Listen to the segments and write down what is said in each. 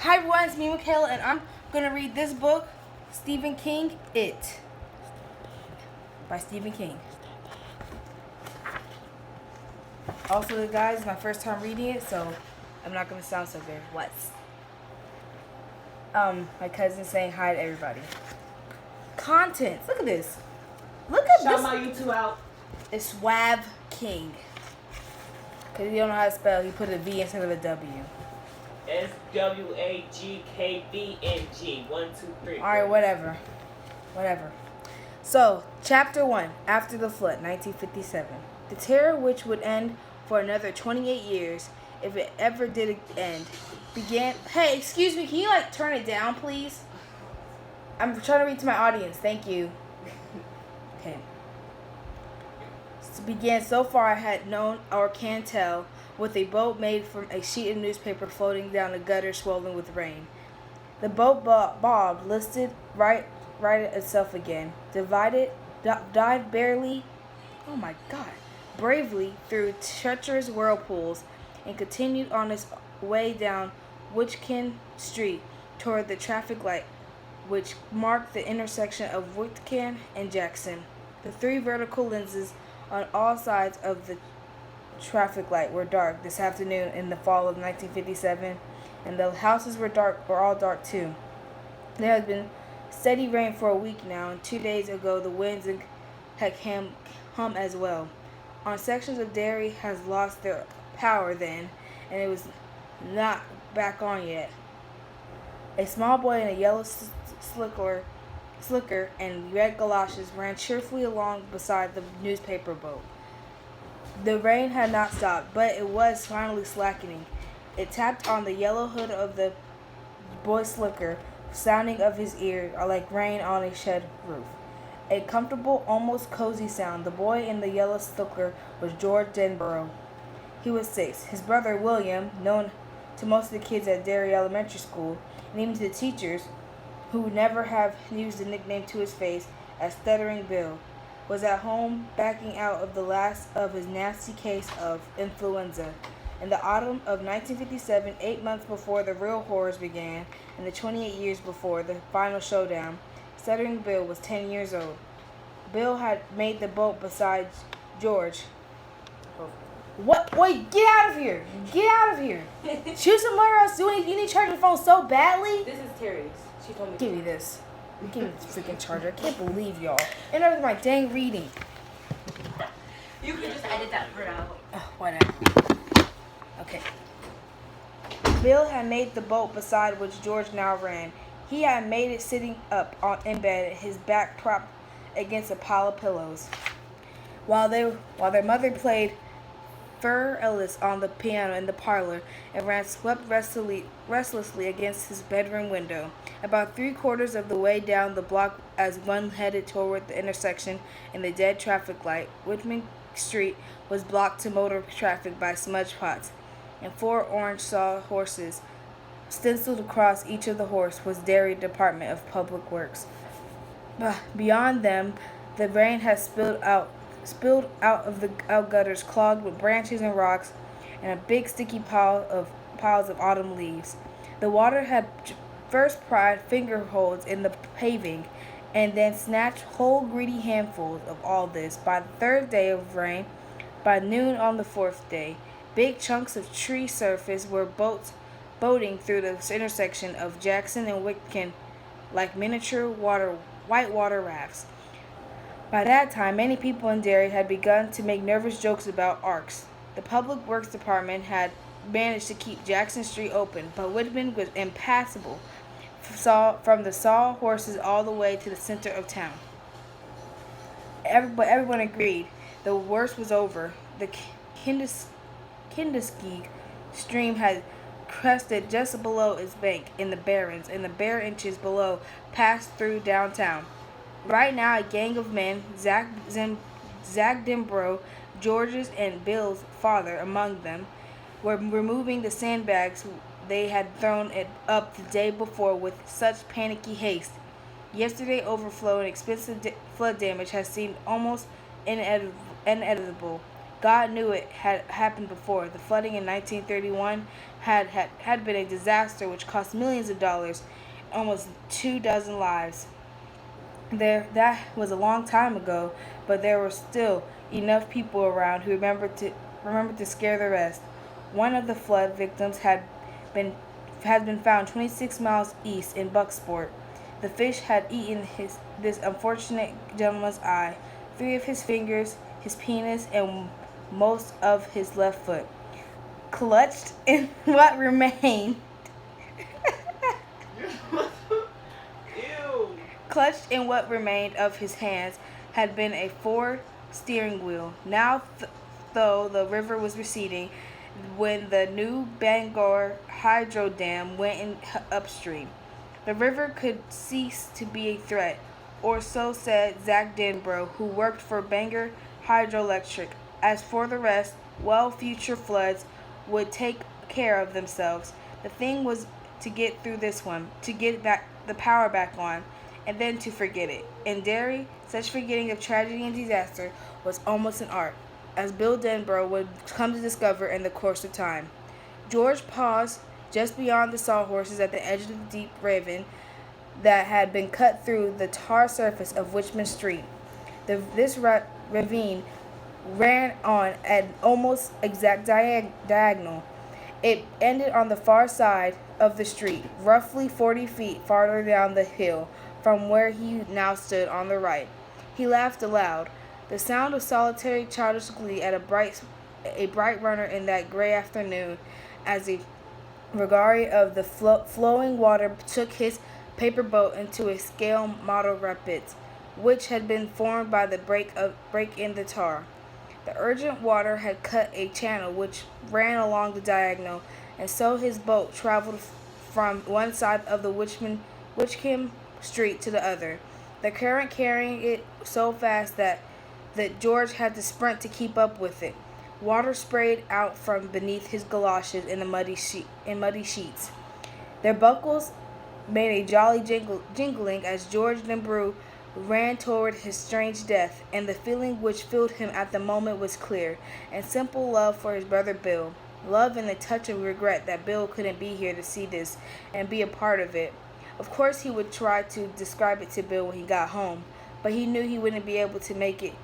Hi everyone, it's me, Michaela, and I'm going to read this book, Stephen King, It, by Stephen King. Also, guys, it's my first time reading it, so I'm not going to sound so good. What? My cousin's saying hi to everybody. Contents. Look at this. Look at Shout this. my YouTube out. It's Swab King. Because you don't know how to spell, he put a V instead of a W. SWAGKBNG. 1, 2, 3. Alright, whatever. So, Chapter 1, After the Flood, 1957. The terror which would end for another 28 years, if it ever did end, began... Hey, excuse me, can you, turn it down, please? I'm trying to read to my audience. Thank you. Okay. Began so far I had known or can tell, with a boat made from a sheet of newspaper floating down a gutter swollen with rain. The boat bobbed, listed right itself again, dived bravely through treacherous whirlpools, and continued on its way down Witchkin Street toward the traffic light, which marked the intersection of Witkin and Jackson. The three vertical lenses on all sides of the traffic light were dark this afternoon in the fall of 1957, and the houses were all dark too. There has been steady rain for a week now, and 2 days ago the winds had hum as well. On sections of Derry has lost their power then, and it was not back on yet. A small boy in a yellow slicker and red galoshes ran cheerfully along beside the newspaper boat. The rain had not stopped, but it was finally slackening. It tapped on the yellow hood of the boy's slicker, sounding of his ear like rain on a shed roof. A comfortable, almost cozy sound. The boy in the yellow slicker was George Denborough. He was 6. His brother William, known to most of the kids at Derry Elementary School, and even to the teachers, who would never have used the nickname to his face, as Stuttering Bill, was at home backing out of the last of his nasty case of influenza. In the autumn of 1957, 8 months before the real horrors began, and the 28 years before the final showdown, Stuttering Bill was 10 years old. Bill had made the boat beside George. What? Wait, get out of here! Get out of here! Choose somewhere else. You need to charge your phone so badly? This is Terry's. She told me. Give me this. Give me this freaking charger. I can't believe y'all. Interrupt my dang reading. You could just edit that part out. Whatever. Okay. Bill had made the boat beside which George now ran. He had made it sitting up in bed, his back propped against a pile of pillows, while their mother played Fur Ellis on the piano in the parlor, and ran swept restlessly against his bedroom window. About 3/4 of the way down the block, as one headed toward the intersection in the dead traffic light, Whitman Street was blocked to motor traffic by smudge pots, and 4 orange saw horses. Stenciled across each of the horse was Derry Department of Public Works. Beyond them, the rain had spilled out of the gutters, clogged with branches and rocks, and a big sticky piles of autumn leaves. The water had first pried fingerholds in the paving, and then snatched whole greedy handfuls of all this. By the 3rd day of rain, by noon on the 4th day, big chunks of tree surface were boating through the intersection of Jackson and Witkin like miniature whitewater rafts. By that time, many people in Derry had begun to make nervous jokes about arcs. The Public Works Department had managed to keep Jackson Street open, but Whitman was impassable from the saw horses all the way to the center of town. Everyone agreed the worst was over. The Kindiski stream had crested just below its bank in the barrens, and the bare inches below passed through downtown. Right now, a gang of men, Zach Denborough, George's and Bill's father among them, were removing the sandbags they had thrown up the day before with such panicky haste. Yesterday, overflow and expensive flood damage had seemed almost inevitable. God knew it had happened before. The flooding in 1931 had been a disaster which cost millions of dollars, almost 24 lives. That was a long time ago, but there were still enough people around who remembered to scare the rest. One of the flood victims been had been found 26 miles east in Bucksport. The fish had eaten this unfortunate gentleman's eye, 3 of his fingers, his penis, and most of his left foot. Clutched in what remained Ew. Clutched in what remained of his hands had been a Ford steering wheel. Now, though the river was receding, when the new Bangor hydro dam went upstream, the river could cease to be a threat, or so said Zach Denbrough, who worked for Bangor Hydroelectric. As for the rest, well, future floods would take care of themselves. The thing was to get through this one, to get the power back on, and then to forget it. In Derry, such forgetting of tragedy and disaster was almost an art, as Bill Denbrough would come to discover in the course of time. George paused just beyond the sawhorses at the edge of the deep ravine that had been cut through the tar surface of Richmond Street. This ravine ran on an almost exact diagonal. It ended on the far side of the street, roughly 40 feet farther down the hill from where he now stood on the right. He laughed aloud, the sound of solitary childish glee at a bright runner in that gray afternoon, as the vagary of the flowing water took his paper boat into a scale model rapids, which had been formed by the break in the tar. The urgent water had cut a channel which ran along the diagonal, and so his boat traveled from one side of the Witchcombe Street to the other, the current carrying it so fast that George had to sprint to keep up with it. Water sprayed out from beneath his galoshes in muddy sheets. Their buckles made a jolly jingling as George Denbrough ran toward his strange death, and the feeling which filled him at the moment was clear and simple love for his brother Bill. Love and a touch of regret that Bill couldn't be here to see this and be a part of it. Of course he would try to describe it to Bill when he got home, but he knew he wouldn't be able to make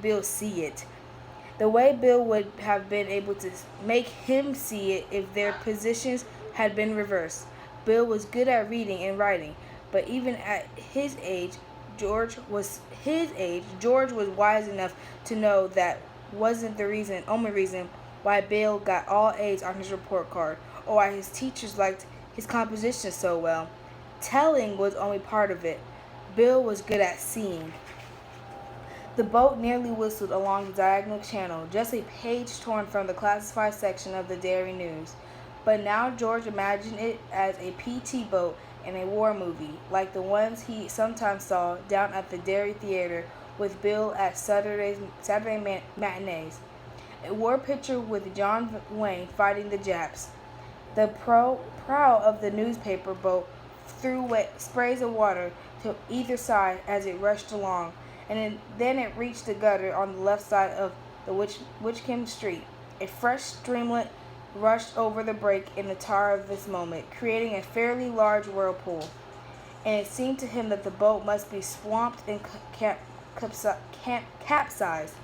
Bill see it the way Bill would have been able to make him see it if their positions had been reversed. Bill was good at reading and writing, but even at his age, George was wise enough to know that wasn't the only reason why Bill got all A's on his report card, or why his teachers liked his composition so well. Telling was only part of it. Bill was good at seeing. The boat nearly whistled along the diagonal channel, just a page torn from the classified section of the Derry News. But now George imagined it as a PT boat in a war movie, like the ones he sometimes saw down at the Derry Theater with Bill at Saturday matinees. A war picture with John Wayne fighting the Japs. The prow of the newspaper boat threw wet sprays of water to either side as it rushed along, and then it reached the gutter on the left side of the Witchcombe Street. A fresh streamlet rushed over the break in the tar of this moment, creating a fairly large whirlpool, and it seemed to him that the boat must be swamped and capsized.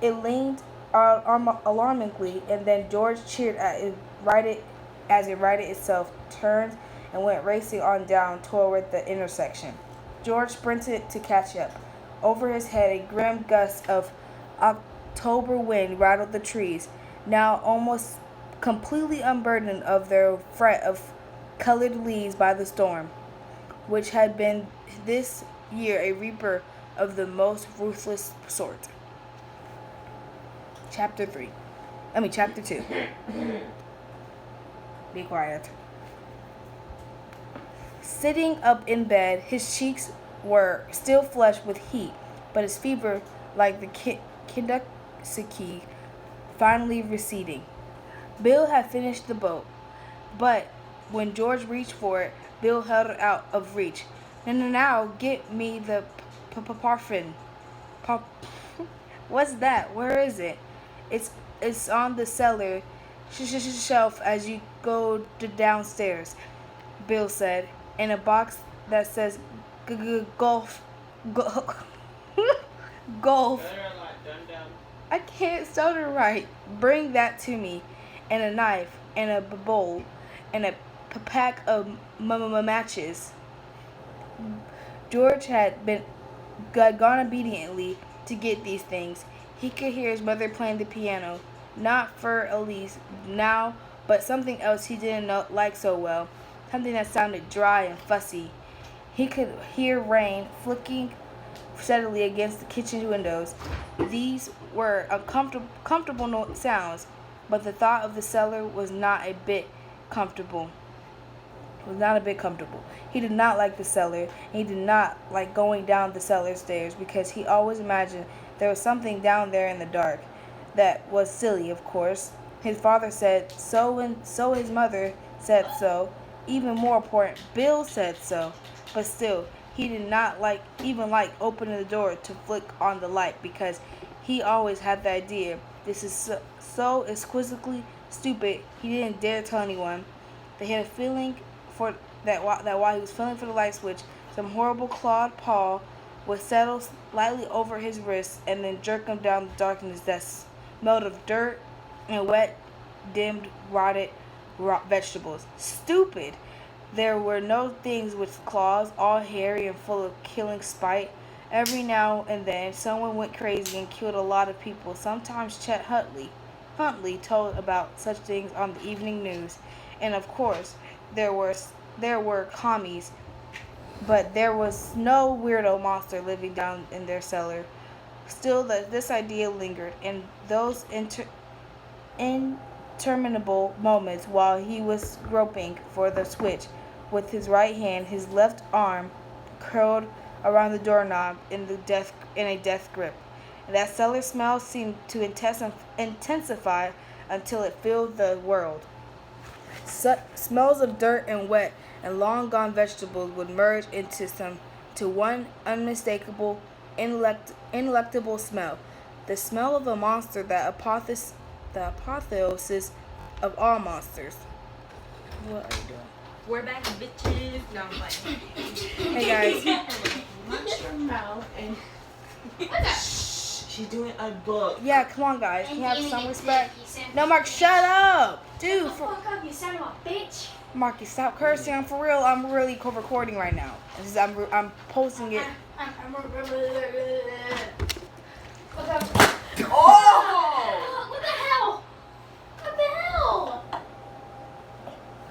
It leaned alarmingly, and then George cheered as it righted itself, turned, and went racing on down toward the intersection. George sprinted to catch up. Over his head, a grim gust of October wind rattled the trees, now almost completely unburdened of their fret of colored leaves by the storm, which had been this year a reaper of the most ruthless sort. Chapter 2. Be quiet. Sitting up in bed, his cheeks were still flushed with heat, but his fever, like the Kentucky, finally receding. Bill had finished the boat, but when George reached for it, Bill held it out of reach. Now, get me the paraffin. What's that? Where is it? It's on the cellar shelf as you go downstairs, Bill said, in a box that says golf. Golf. I can't stutter right. Bring that to me. And a knife, and a bowl, and a pack of matches. George had gone obediently to get these things. He could hear his mother playing the piano, not for Elise now, but something else he didn't like so well, something that sounded dry and fussy. He could hear rain flicking steadily against the kitchen windows. These were comfortable sounds, but the thought of the cellar was not a bit comfortable. He did not like the cellar, and he did not like going down the cellar stairs because he always imagined there was something down there in the dark. That was silly, of course. His father said so, and so his mother said so. Even more important, Bill said so. But still, he did not even like opening the door to flick on the light because he always had the idea this is so exquisitely stupid he didn't dare tell anyone. They had a feeling that while he was feeling for the light switch, some horrible clawed paw would settle lightly over his wrist and then jerk him down the darkness that smelled of dirt and wet, dimmed, rotted vegetables. Stupid! There were no things with claws, all hairy and full of killing spite. Every now and then, someone went crazy and killed a lot of people. Sometimes Chet Huntley told about such things on the evening news, and of course, there were commies, but there was no weirdo monster living down in their cellar. Still, this idea lingered, and those interminable moments while he was groping for the switch with his right hand, his left arm curled around the doorknob in a death grip. And that cellar smell seemed to intensify until it filled the world. Smells of dirt and wet and long-gone vegetables would merge into one unmistakable, ineluctable smell. The smell of a monster, the apotheosis of all monsters. What are you doing? We're back, bitches. No, I'm playing. Hey guys. Watch your mouth and What's that? she's doing a book. Yeah, come on guys. Can you have some respect? No, Mark, shut up! Dude, Shut the fuck up, you son of a bitch! Marky, stop cursing. I'm for real. I'm really recording right now. I'm posting it. Oh! What the hell? What the hell?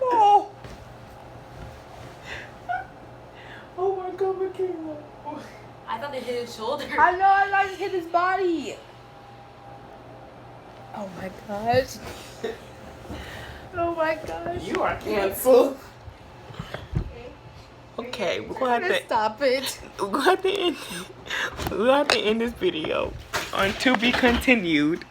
Oh. Oh my God, Michaela. I thought they hit his shoulder. I know. I just hit his body. Oh my gosh. Oh my gosh. You are canceled. Okay, we're gonna have to Stop it. we'll have to end this video on to be continued.